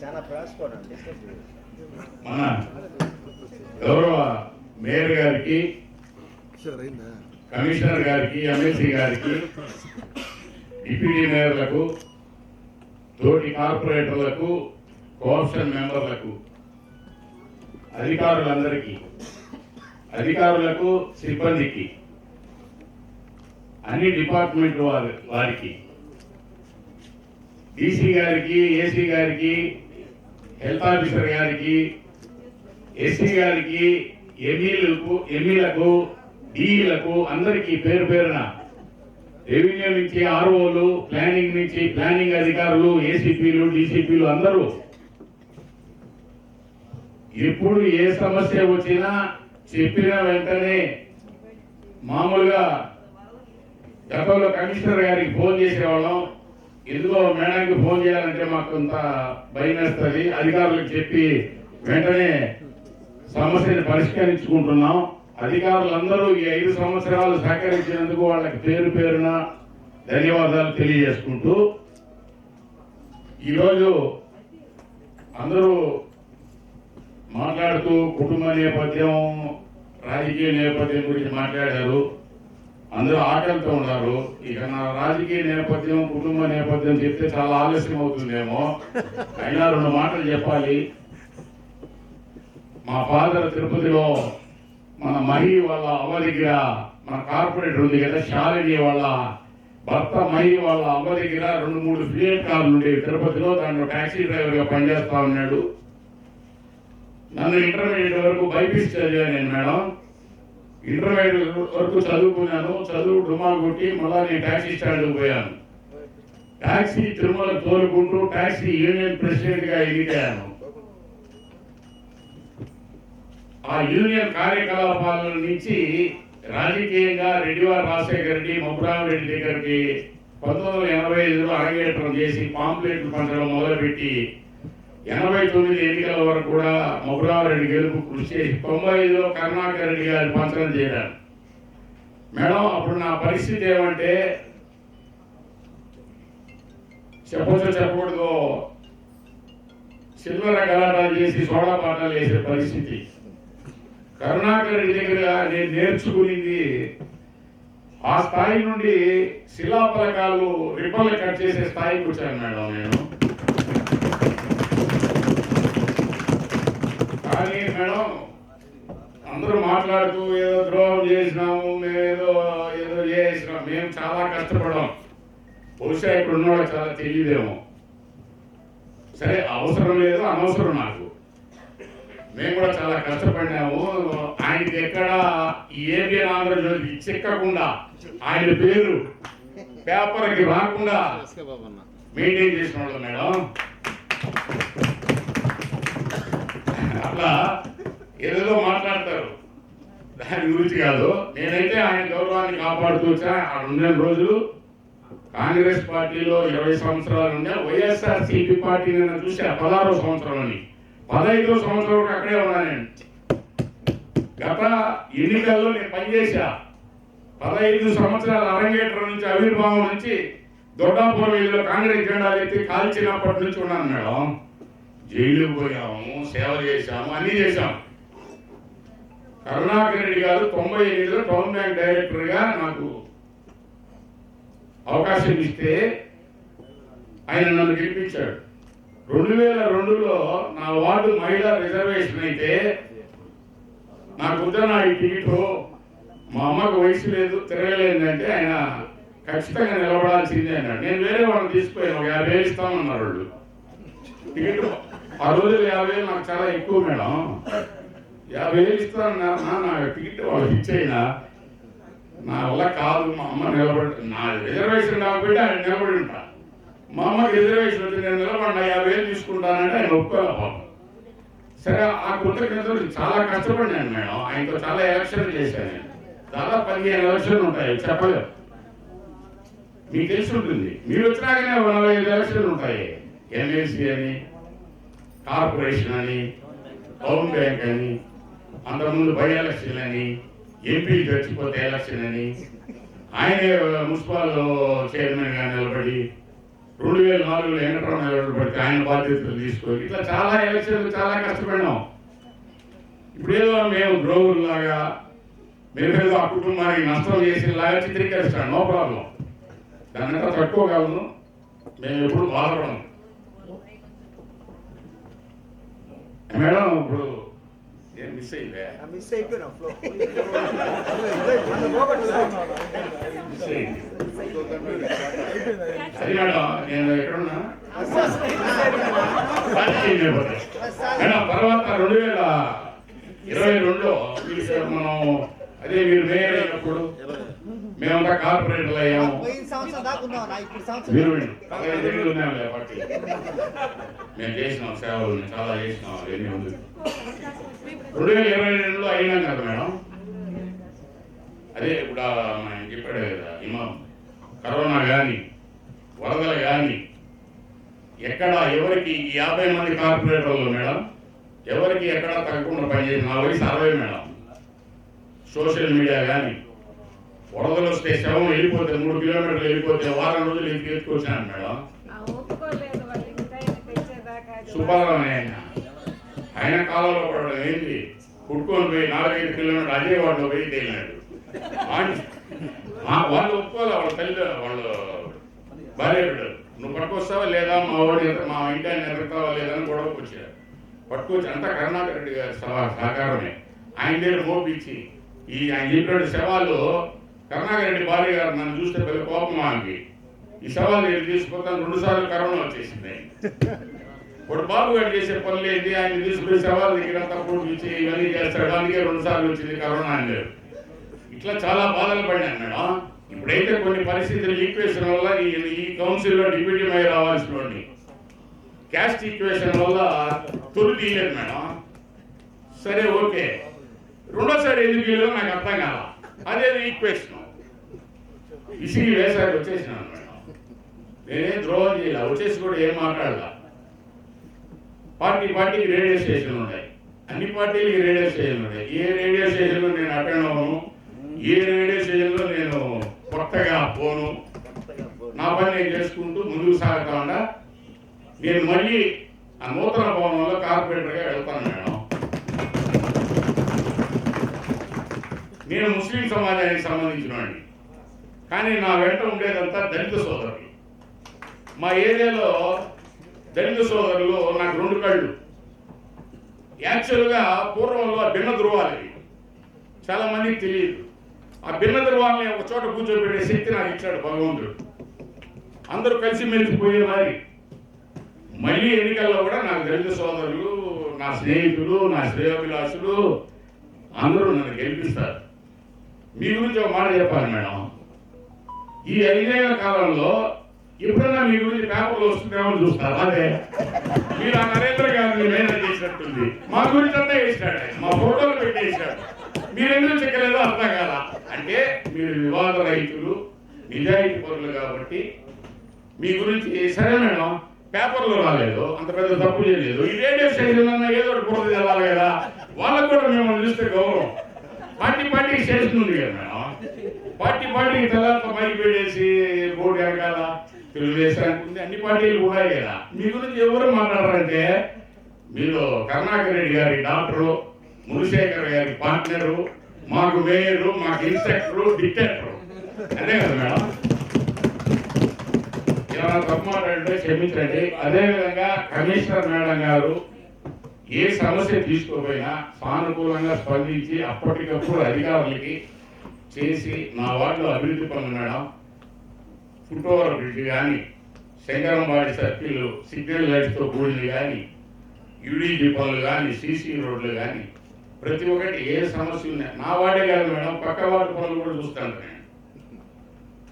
మన గౌరవ మేయర్ గారికి, కమిషనర్ గారికి, ఎమ్మెల్సీ గారికి, డిప్యూటీ మేయర్లకు, తోటి కార్పొరేటర్లకు, కోఆప్షన్ మెంబర్లకు, అధికారులకు, సిబ్బందికి, అన్ని డిపార్ట్మెంట్ వారికి, డీసీ గారికి, ఏసీ గారికి, హెల్త్ ఆఫీసర్ గారికి, ఎస్సీ గారికి, ఎంఈలకు, డిఈలకు అందరికీ పేరు పేరున, రెవెన్యూ నుంచి ఆర్ఓలు, ప్లానింగ్ నుంచి ప్లానింగ్ అధికారులు, ఏసీపీలు, డీసీపీలు అందరూ ఎప్పుడు ఏ సమస్య వచ్చినా చెప్పిన వెంటనే, మామూలుగా గతంలో కమిషనర్ గారికి ఫోన్ చేసేవాళ్ళం, ఎందుకో మేడంకి ఫోన్ చేయాలంటే మాకు కొంత భయం వేస్తుంది, అధికారులకు చెప్పి వెంటనే సమస్యను పరిష్కరించుకుంటున్నాం. అధికారులందరూ ఈ 5 సంవత్సరాలు సహకరించినందుకు వాళ్ళకి పేరు పేరున ధన్యవాదాలు తెలియజేసుకుంటూ, ఈరోజు అందరూ మాట్లాడుతూ కుటుంబ నేపథ్యం, రాజకీయ నేపథ్యం గురించి మాట్లాడారు. అందరూ ఆకలితో ఉన్నారు. ఇక నా రాజకీయ నేపథ్యం, కుటుంబ నేపథ్యం చెప్తే చాలా ఆలస్యం అవుతుందేమో, అయినా 2 మాటలు చెప్పాలి. మా ఫాదర్ తిరుపతిలో మన మహి వాళ్ళ అవ్వ దగ్గర, మన కార్పొరేటర్ ఉంది కదా శాలిని వాళ్ళ భర్త మహి వాళ్ళ అవ్వ దగ్గర 2-3 ఫియట్ కార్లు ఉండేవి తిరుపతిలో. దాంట్లో టాక్సీ డ్రైవర్గా పనిచేస్తా ఉన్నాడు. నన్ను ఇంటర్మీడియట్ వరకు బైపీసీ చదివాను నేను మేడం. ఇంటర్మీడియట్ వరకు చదువుకున్నాను. చదువు డుమా కొట్టి మళ్ళా నేను టాక్సీ స్టాండ్కి పోయాను. టాక్సీ తిరుమల తోలుకుంటూ టాక్సీ యూనియన్ ప్రెసిడెంట్గా ఎదిగాను. ఆ యూనియన్ కార్యకలాపాల నుంచి రాజకీయంగా రెడ్డివారి రాజశేఖర రెడ్డి, మబ్బురామరెడ్డి దగ్గరికి 1985లో అరంగేట్రం చేసి పాంప్లెట్లు పంచడం మొదలుపెట్టి 89 ఎన్నికల వరకు కూడా మబ్బురామరెడ్డి గెలుపు కృషి చేసి 95లో కరుణాకర్ రెడ్డి గారి పంచడం చేశారు మేడం. అప్పుడు నా పరిస్థితి ఏమంటే చెప్పకూడదు, చిల్లర గలాటాలు చేసి సోడా పాటలు వేసే పరిస్థితి. కరుణాకర్ రెడ్డి దగ్గర నేను నేర్చుకునింది, ఆ స్థాయి నుండి శిలాఫలకాలు రిబ్బన్లు కట్ చేసే స్థాయికి వచ్చాను మేడం నేను. కానీ మేడం అందరూ మాట్లాడుతూ ఏదో ద్రోహం చేసినాము, మేమేదో చేసినాం. మేము చాలా కష్టపడాం. బహుశా ఇక్కడ ఉన్నవాళ్ళు చాలా తెలియదేమో. సరే, అవసరం లేదు, అనవసరం నాకు. మేము కూడా చాలా కష్టపడినాము. ఆయనకి ఎక్కడ ఈ ఏబిఎన్ ఆంధ్రజ్యోతి చిక్కకుండా, ఆయన పేరు పేపర్కి రాకుండా మెయింటైన్ చేసిన వాళ్ళు మేడం. అట్లా ఏదో మాట్లాడతారు, దాని గురించి కాదు. నేనైతే ఆయన గౌరవాన్ని కాపాడుతూ వచ్చా. ఆ 2 రోజులు కాంగ్రెస్ పార్టీలో 20 సంవత్సరాలు ఉండే, వైఎస్ఆర్సీపీ పార్టీ నేను చూసా 16వ సంవత్సరం అని. 15వ సంవత్సరం వరకు అక్కడే ఉన్నా నేను. గత ఎన్నికల్లో నేను పనిచేశా. 15 సంవత్సరాల అరంగేట్రం నుంచి, ఆవిర్భావం నుంచి దొడ్డాపురం వీధిలో కాంగ్రెస్ జెండాలు ఎత్తి కాల్చినప్పటి నుంచి ఉన్నాను మేడం. జైలుకు పోయాము, సేవ చేశాము, అన్నీ చేశాము. కరుణాకర్ రెడ్డి గారు 98లో టౌన్ బ్యాంక్ డైరెక్టర్గా నాకు అవకాశం ఇస్తే ఆయన నన్ను గెలిపించాడు. 2002లో నా వార్డు మహిళా రిజర్వేషన్ అయితే నాకు వద్దన్నా ఈ టికెట్, మా అమ్మకు వయసు లేదు, తిరగలేదంటే ఆయన ఖచ్చితంగా నిలబడాల్సిందే అన్నాడు. నేను వేరే వాళ్ళని తీసుకుపోయాను. 50,000 ఇస్తామన్నారు వాళ్ళు. టికెట్ ఆ రోజులు 50,000 నాకు చాలా ఎక్కువ మేడం. 50,000 ఇస్తానన్నా, నా టికెట్ వాళ్ళకి ఇచ్చేయినా, నా వల్ల కాదు, మా అమ్మ నిలబడి, నా రిజర్వేషన్ కాబట్టి ఆయన నిలబడి ఉంటా. మా అమ్మకి రిజర్వేషన్ వచ్చి నేను నిలబడినా 50,000 తీసుకుంటానంటే ఆయన ఒప్పుకోలేకపోతాను. సరే, ఆ కృతజ్ఞతలు చాలా కష్టపడినాను మేడం. ఆయనతో చాలా ఎలక్షన్లు చేశాను నేను. దాదాపు 15 ఎలక్షన్లు ఉంటాయి, చెప్పలేదు. మీకు తెలిసి ఉంటుంది. మీరు వచ్చినాకనే 45 ఎలక్షన్లు ఉంటాయి. ఎమ్మెల్సీ అని, కార్పొరేషన్ అని, టౌన్ బ్యాంక్ అని, అంతకుముందు బై ఎలక్షన్ అని, ఎంపీ చచ్చిపోతే ఎలక్షన్ అని, ఆయనే మున్సిపల్ చైర్మన్గా నిలబడి 2004లో వెంకటరమణ పడితే ఆయన బాధ్యతలు తీసుకొని ఇట్లా చాలా ఎలక్షన్లు చాలా కష్టపడినాం. ఇప్పుడేదో మేము ద్రోహుల్లాగా మేమేదో ఆ కుటుంబానికి నష్టం చేసేలాగా చిత్రీకరిస్తాను, నో ప్రాబ్లం, దాన్నంతా తట్టుకోగలను, మేము ఎప్పుడు బాధపడము. మేడం ఇప్పుడు మిస్ అయిందే అది మేడం, నేను ఎక్కడున్నా మేడం. తర్వాత 2022లో మనం అదే మీరు మేయర్ అయినప్పుడు మేమంతా కార్పొరేటర్లు అయ్యాము. మేము చేసినాం సేవలు, చాలా చేసినాం. అవన్నీ ఉంది 2022లో అయినాం కదా మేడం. అదే ఇప్పుడు మనం చెప్పాడు కదా ఇమాం, కరోనా కానీ వరదలు కానీ ఎక్కడ ఎవరికి 50 మంది కార్పొరేటర్లు మేడం ఎవరికి ఎక్కడ తగ్గకుండా పనిచేసి నా వయసు 60 మేడం. సోషల్ మీడియా కానీ వరదలు వస్తే శవం వెళ్ళిపోతే 3 కిలోమీటర్లు వెళ్ళిపోతే వారం రోజులు ఇంటికి ఎత్తుకొచ్చాను మేడం. సుబ్బారావు ఆయన కాలంలో పడడం ఏంటి, కుట్టుకొని పోయి 4-5 కిలోమీటర్లు అదే వాటిలో పోయి తేలినాడు. వాళ్ళు ఒప్పుకోవాలి, వాళ్ళ తల్లి వాళ్ళు భార్య బిడ్డలు, నువ్వు పట్టుకొస్తావా లేదా, మా ఇంటి ఆయన ఎదుగుతావా లేదని గొడవకు వచ్చారు. పట్టుకొచ్చి అంతా కరుణాకర్ రెడ్డి గారి సహకారమే. ఆయన దగ్గర మోపించి ఆయన చెప్పిన శవాలు, కరుణాకర్ రెడ్డి భార్య గారు నన్ను చూస్తే పెద్ద కోపం ఆమెకి, ఈ శవాలు నేను తీసుకుపోతాను. 2 సార్లు కరోనా వచ్చేసింది. ఇప్పుడు బాబు గారు చేసే పనులు ఏంటి, ఆయన తీసుకునే శవాల దగ్గర తప్పుడు ఇచ్చి ఇవన్నీ చేస్తాడు, అందుకే 2 సార్లు వచ్చింది కరోనా అని. ఇట్లా చాలా బాధలు పడినాను మేడం. ఇప్పుడైతే కొన్ని పరిస్థితులు ఈక్వేషన్ వల్ల ఈ కౌన్సిల్లో డిప్యూటీ మేయర్ రావాల్సిన క్యాస్ట్ ఈక్వేషన్ వల్ల తొలి తీయలేదు మేడం. సరే ఓకే, రెండోసారి ఎందుకు తీయలేదో నాకు అర్థం కాల. అదే ఈక్వేషన్ ఇసిగి వేసారి వచ్చేసినాను మేడం. నేనేం ద్రోహం చేయాల, వచ్చేసి కూడా ఏం మాట్లాడాల. పార్టీకి రేడియో స్టేషన్లు ఉన్నాయి, అన్ని పార్టీలకి రేడియో స్టేషన్లు ఉన్నాయి. ఏ రేడియో స్టేషన్లో నేను అటెండ్ అవ్వను, ఏ రేడియో స్టేషన్లో నేను కొత్తగా పోను, నా పని నేను చేసుకుంటూ ముందుకు సాగుతా ఉండా. నేను మళ్ళీ ఆ నూతన భవనంలో కార్పొరేటర్గా వెళ్తాను మేడం. నేను ముస్లిం సమాజానికి సంబంధించిన వాడిని, కానీ నా వెంట ఉండేదంతా దళిత సోదరులు. మా ఏరియాలో దళిత సోదరులు నాకు 2 కళ్ళు. యాక్చువల్గా పూర్వంలో భిన్న ధృవాలు చాలా మందికి తెలియదు. ఆ భిన్న ధృవాలని ఒక చోట కూర్చోబెట్టే శక్తి నాకు ఇచ్చాడు భగవంతుడు. అందరూ కలిసి మెలిసిపోయే మరి. మళ్ళీ ఎన్నికల్లో కూడా నాకు దళిత సోదరులు, నా స్నేహితులు, నా శ్రేయోభిలాషులు అందరూ నన్ను గెలిపిస్తారు. మీ గురించి ఒక మాట చెప్పాలి మేడం. ఈ 5 ఏళ్ల కాలంలో ఎప్పుడన్నా మీ గురించి పేపర్లు వస్తుందేమో చూస్తారు. అదే మీరు ఆ నరేంద్ర గారిని మేనేజ్ చేసినట్టుంది. మా గురించి అంతా వేసినాడు, మా ఫోటోలు పెట్టేసాడు. మీరు ఎందుకు చెక్కలేదో అర్థం కాదా. అంటే మీరు వివాద రైతులు, నిజాయితీ పరులు కాబట్టి మీ గురించి సరే మేడం పేపర్లో రాలేదు, అంత పెద్ద తప్పు చేయలేదు. ఈ రేడియో స్టేషన్ అన్నా ఏదో ఒకటి పూర్తి చదవాలి కదా. వాళ్ళకు కూడా మేము చూస్తే గౌరవం. పార్టీకి స్టేషన్ ఉంది కదా మేడం. పార్టీకి తెల్లంతా మైకి పెట్టేసి బోర్డు వెనకాల తెలుగుదేశానికి ఉంది, అన్ని పార్టీలు ఉన్నాయి కదా. మీ గురించి ఎవరు మాట్లాడారంటే మీరు కరుణాకర్ రెడ్డి గారి డాక్టరు, మునిశేఖర్ గారి పార్ట్నరు, మాకు మేయరు, మాకు ఇన్స్పెక్టరు, డిక్టేటరు, అదే కదా మేడం. ఏమైనా తప్పు మాట్లాడితే క్షమించండి. అదేవిధంగా కమిషనర్ మేడం గారు ఏ సమస్య తీసుకోపోయినా సానుకూలంగా స్పందించి అప్పటికప్పుడు అధికారులకి చేసి నా వార్డులో అభివృద్ధి పనులు మేడం. ఫుట్ఓవర్ బ్రిడ్జ్ కానీ, శంకరంబాడి సర్కిల్ సిగ్నల్ లైట్స్తో కూడినవి కానీ, యూడీజీ పనులు కానీ, సీసీ రోడ్లు కానీ, ప్రతి ఒక్కటి ఏ సమస్య ఉన్నాయి నా వాడే కాదు మేడం, పక్క వార్డు పనులు కూడా చూస్తాను నేను.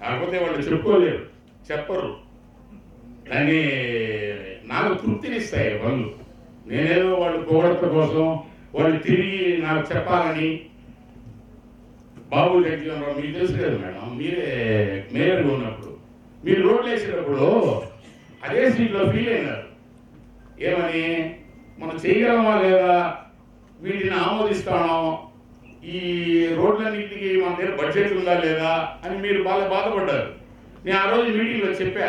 కాకపోతే వాళ్ళు చెప్పుకోలేరు, చెప్పరు. కానీ నాకు తృప్తినిస్తాయి పనులు. నేనేదో వాళ్ళు పొగడత కోసం వాళ్ళు తిరిగి నాకు చెప్పాలని. బాబు జగజీవనరావు మీకు తెలుసు కదా మేడం, మీరే మేయర్గా ఉన్నప్పుడు మీరు రోడ్లు వేసేటప్పుడు అదే సీట్లో ఫీల్ అయినారు. ఏమని, మనం చేయగలమా లేదా, వీటిని ఆమోదిస్తామో, ఈ రోడ్లన్నింటికి మన దగ్గర బడ్జెట్ ఉందా లేదా అని మీరు బాగా బాధపడ్డారు. నేను ఆ రోజు మీటింగ్లో చెప్పా,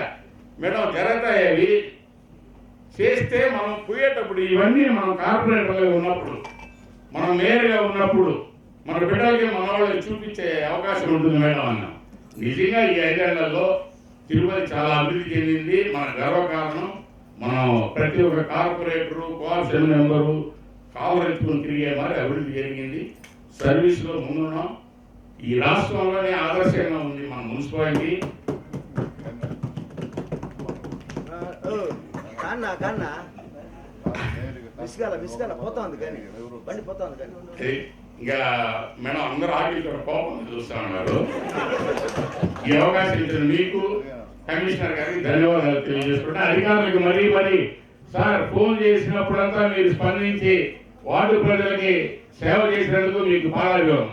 మేడం జరుగుతాయి అవి చేస్తే మనం పోయేటప్పుడు ఇవన్నీ మనం కార్పొరేటర్గా ఉన్నప్పుడు మనం మేయర్గా ఉన్నప్పుడు మన బిడ్డలకి మన వాళ్ళకి చూపించే అవకాశం ఉంటుంది మేడం అన్నాం. నిజంగా ఈ 5 ఏళ్లలో తిరుపతి చాలా అభివృద్ధి చెందింది. మన గర్వకారణం మనం ప్రతి ఒక్క కార్పొరేటరు కోఆప్షన్ మెంబరు కావరెత్తుకుని తిరిగే మరి అభివృద్ధి జరిగింది. సర్వీస్లో ముందున్నాం. ఈ రాష్ట్రంలోనే ఆదర్శంగా ఉంది మన మున్సిపాలిటీ. ఇంకా మేడం అందరూ ఆగిన కోపం చూస్తా ఉన్నారు. ఈ అవకాశం ఇచ్చిన మీకు కమిషనర్ గారికి ధన్యవాదాలు తెలియజేసుకుంటే అధికారులకు మరీ సార్ ఫోన్ చేసినప్పుడంతా మీరు స్పందించి వార్డు ప్రజలకి సేవ చేసినందుకు మీకు పాదాభివందనం.